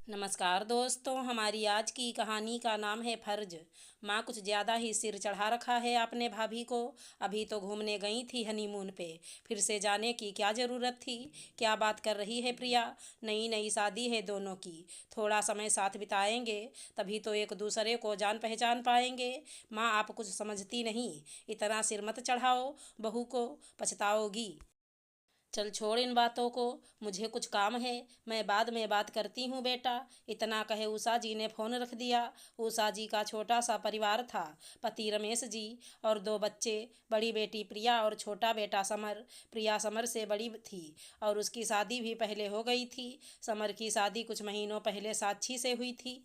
नमस्कार दोस्तों, हमारी आज की कहानी का नाम है फर्ज। माँ कुछ ज़्यादा ही सिर चढ़ा रखा है आपने भाभी को। अभी तो घूमने गई थी हनीमून पे, फिर से जाने की क्या ज़रूरत थी। क्या बात कर रही है प्रिया? नई नई शादी है दोनों की, थोड़ा समय साथ बिताएंगे तभी तो एक दूसरे को जान पहचान पाएंगे। माँ आप कुछ समझती नहीं, इतना सिर मत चढ़ाओ, बहू को पछताओगी। चल छोड़ इन बातों को, मुझे कुछ काम है, मैं बाद में बात करती हूँ बेटा। इतना कहे उषा जी ने फ़ोन रख दिया। उषा जी का छोटा सा परिवार था, पति रमेश जी और दो बच्चे, बड़ी बेटी प्रिया और छोटा बेटा समर। प्रिया समर से बड़ी थी और उसकी शादी भी पहले हो गई थी। समर की शादी कुछ महीनों पहले साक्षी से हुई थी।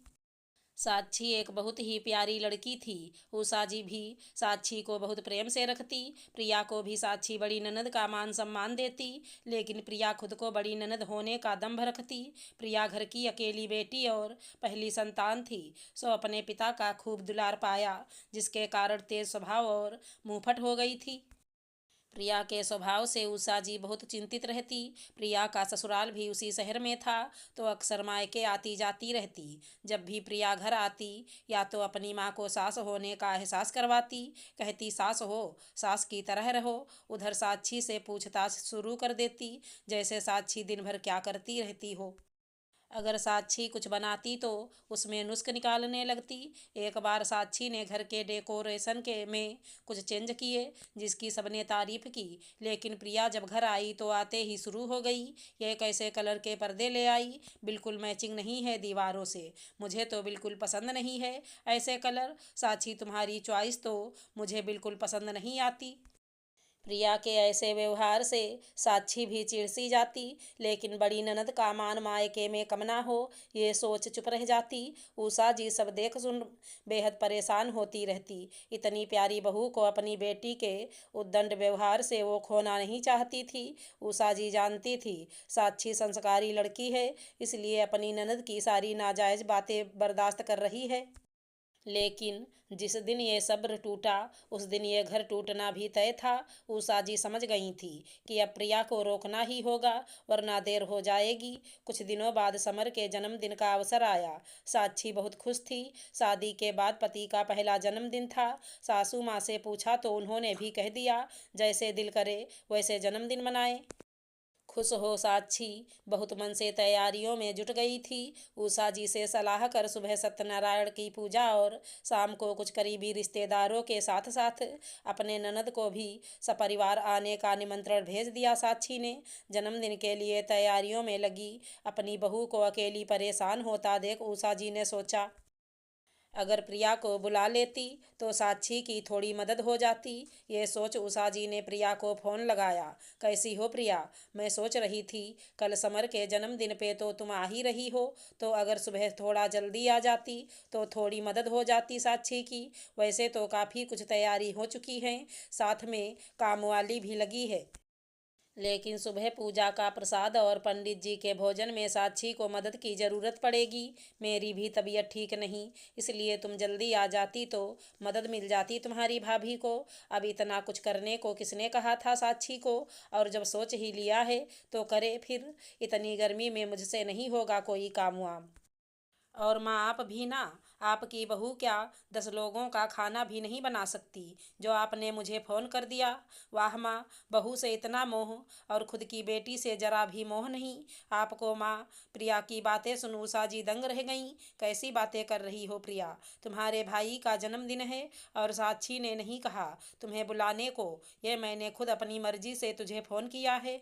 साक्षी एक बहुत ही प्यारी लड़की थी। उषा जी भी साक्षी को बहुत प्रेम से रखती। प्रिया को भी साक्षी बड़ी ननद का मान सम्मान देती, लेकिन प्रिया खुद को बड़ी ननद होने का दंभ रखती। प्रिया घर की अकेली बेटी और पहली संतान थी, सो अपने पिता का खूब दुलार पाया, जिसके कारण तेज स्वभाव और मुंहफट हो गई थी। प्रिया के स्वभाव से उषा जी बहुत चिंतित रहती। प्रिया का ससुराल भी उसी शहर में था, तो अक्सर मायके आती जाती रहती। जब भी प्रिया घर आती, या तो अपनी माँ को सास होने का एहसास करवाती, कहती सास हो, सास की तरह रहो। उधर साक्षी से पूछताछ शुरू कर देती, जैसे साक्षी दिन भर क्या करती रहती हो। अगर साक्षी कुछ बनाती तो उसमें नुस्ख निकालने लगती। एक बार साक्षी ने घर के डेकोरेशन के में कुछ चेंज किए, जिसकी सबने तारीफ की, लेकिन प्रिया जब घर आई तो आते ही शुरू हो गई, यह कैसे कलर के पर्दे ले आई, बिल्कुल मैचिंग नहीं है दीवारों से, मुझे तो बिल्कुल पसंद नहीं है ऐसे कलर। साक्षी तुम्हारी चॉइस तो मुझे बिल्कुल पसंद नहीं आती। प्रिया के ऐसे व्यवहार से साक्षी भी चिढ़ जाती, लेकिन बड़ी ननद का मान मायके में कम ना हो, ये सोच चुप रह जाती। उषा जी सब देख सुन बेहद परेशान होती रहती। इतनी प्यारी बहू को अपनी बेटी के उद्दंड व्यवहार से वो खोना नहीं चाहती थी। उषा जी जानती थी साक्षी संस्कारी लड़की है, इसलिए अपनी ननद की सारी नाजायज बातें बर्दाश्त कर रही है। लेकिन जिस दिन ये सब्र टूटा, उस दिन ये घर टूटना भी तय था। उषा जी समझ गई थी कि अब प्रिया को रोकना ही होगा, वरना देर हो जाएगी। कुछ दिनों बाद समर के जन्मदिन का अवसर आया। साक्षी बहुत खुश थी। शादी के बाद पति का पहला जन्मदिन था। सासू माँ से पूछा तो उन्होंने भी कह दिया, जैसे दिल करे वैसे जन्मदिन मनाए। खुश हो साक्षी बहुत मन से तैयारियों में जुट गई थी। उषा जी से सलाह कर सुबह सत्यनारायण की पूजा और शाम को कुछ करीबी रिश्तेदारों के साथ साथ अपने ननद को भी सपरिवार आने का निमंत्रण भेज दिया। साक्षी ने जन्मदिन के लिए तैयारियों में लगी अपनी बहू को अकेली परेशान होता देख उषा जी ने सोचा, अगर प्रिया को बुला लेती तो साक्षी की थोड़ी मदद हो जाती। ये सोच उषा जी ने प्रिया को फ़ोन लगाया। कैसी हो प्रिया, मैं सोच रही थी कल समर के जन्मदिन पे तो तुम आ ही रही हो, तो अगर सुबह थोड़ा जल्दी आ जाती तो थोड़ी मदद हो जाती साक्षी की। वैसे तो काफ़ी कुछ तैयारी हो चुकी है, साथ में काम वाली भी लगी है, लेकिन सुबह पूजा का प्रसाद और पंडित जी के भोजन में साक्षी को मदद की ज़रूरत पड़ेगी। मेरी भी तबीयत ठीक नहीं, इसलिए तुम जल्दी आ जाती तो मदद मिल जाती तुम्हारी भाभी को। अब इतना कुछ करने को किसने कहा था साक्षी को, और जब सोच ही लिया है तो करे फिर। इतनी गर्मी में मुझसे नहीं होगा कोई काम वाम। और माँ आप भी ना, आपकी बहू क्या 10 लोगों का खाना भी नहीं बना सकती, जो आपने मुझे फ़ोन कर दिया। वाह माँ, बहू से इतना मोह और खुद की बेटी से जरा भी मोह नहीं आपको माँ। प्रिया की बातें सुन उषा जी दंग रह गईं। कैसी बातें कर रही हो प्रिया, तुम्हारे भाई का जन्मदिन है और साक्षी ने नहीं कहा तुम्हें बुलाने को, ये मैंने खुद अपनी मर्जी से तुझे फ़ोन किया है।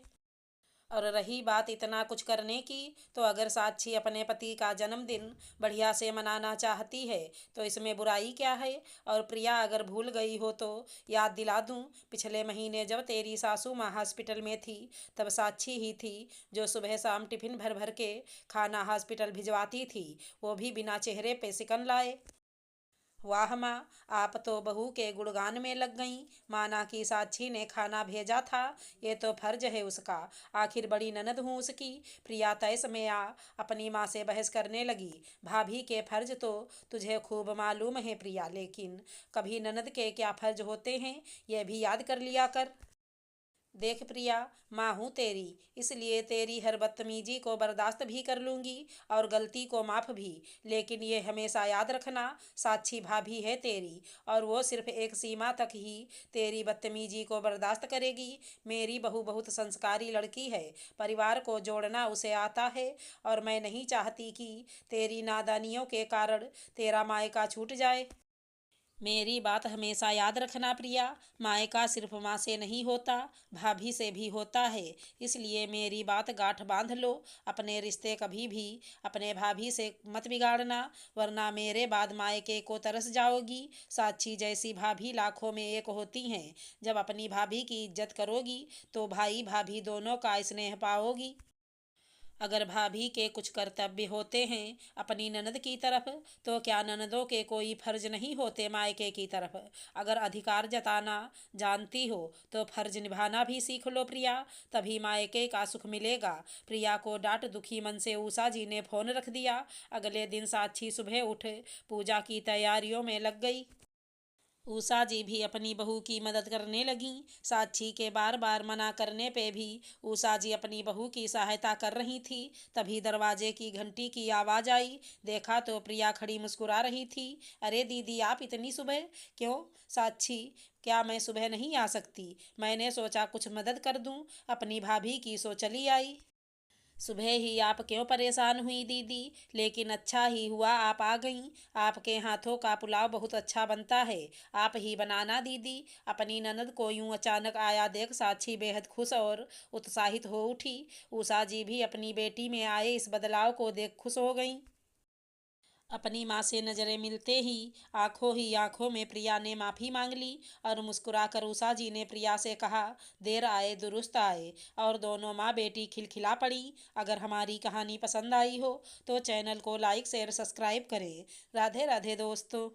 और रही बात इतना कुछ करने की, तो अगर साक्षी अपने पति का जन्मदिन बढ़िया से मनाना चाहती है तो इसमें बुराई क्या है। और प्रिया अगर भूल गई हो तो याद दिला दूं, पिछले महीने जब तेरी सासू माँ हॉस्पिटल में थी, तब साक्षी ही थी जो सुबह शाम टिफिन भर भर के खाना हॉस्पिटल भिजवाती थी, वो भी बिना चेहरे पे सिकन लाए। वाह माँ, आप तो बहू के गुणगान में लग गईं। माना कि साक्षी ने खाना भेजा था, ये तो फर्ज है उसका, आखिर बड़ी ननद हूँ उसकी। प्रिया तैस में आ अपनी माँ से बहस करने लगी। भाभी के फर्ज तो तुझे खूब मालूम है प्रिया, लेकिन कभी ननद के क्या फर्ज होते हैं ये भी याद कर लिया कर। देख प्रिया, माँ हूँ तेरी, इसलिए तेरी हर बदतमीजी को बर्दाश्त भी कर लूँगी और गलती को माफ़ भी। लेकिन ये हमेशा याद रखना, साक्षी भाभी है तेरी और वो सिर्फ एक सीमा तक ही तेरी बदतमीजी को बर्दाश्त करेगी। मेरी बहू बहुत संस्कारी लड़की है, परिवार को जोड़ना उसे आता है और मैं नहीं चाहती कि तेरी नादानियों के कारण तेरा मायका छूट जाए। मेरी बात हमेशा याद रखना प्रिया, मायका सिर्फ माँ से नहीं होता, भाभी से भी होता है। इसलिए मेरी बात गांठ बांध लो, अपने रिश्ते कभी भी अपने भाभी से मत बिगाड़ना, वरना मेरे बाद मायके को तरस जाओगी। साक्षी जैसी भाभी लाखों में एक होती हैं। जब अपनी भाभी की इज्जत करोगी तो भाई भाभी दोनों का स्नेह पाओगी। अगर भाभी के कुछ कर्तव्य होते हैं अपनी ननद की तरफ, तो क्या ननदों के कोई फर्ज नहीं होते मायके की तरफ? अगर अधिकार जताना जानती हो तो फर्ज निभाना भी सीख लो प्रिया, तभी मायके का सुख मिलेगा। प्रिया को डांट दुखी मन से उषा जी ने फोन रख दिया। अगले दिन साक्षी सुबह उठ पूजा की तैयारियों में लग गई। उषा जी भी अपनी बहू की मदद करने लगीं। साक्षी के बार बार मना करने पे भी उषा जी अपनी बहू की सहायता कर रही थी। तभी दरवाजे की घंटी की आवाज़ आई। देखा तो प्रिया खड़ी मुस्कुरा रही थी। अरे दीदी, आप इतनी सुबह क्यों? साक्षी, क्या मैं सुबह नहीं आ सकती? मैंने सोचा कुछ मदद कर दूं, अपनी भाभी की सो चली आई। सुबह ही आप क्यों परेशान हुई दीदी? लेकिन अच्छा ही हुआ आप आ गईं। आपके हाथों का पुलाव बहुत अच्छा बनता है, आप ही बनाना दीदी। अपनी ननद को यूं अचानक आया देख साक्षी बेहद खुश और उत्साहित हो उठी। उषा जी भी अपनी बेटी में आए इस बदलाव को देख खुश हो गईं। अपनी माँ से नजरें मिलते ही आंखों में प्रिया ने माफ़ी मांग ली और मुस्कुराकर उषा जी ने प्रिया से कहा, देर आए दुरुस्त आए। और दोनों माँ बेटी खिलखिला पड़ी। अगर हमारी कहानी पसंद आई हो तो चैनल को लाइक शेयर सब्सक्राइब करें। राधे राधे दोस्तों।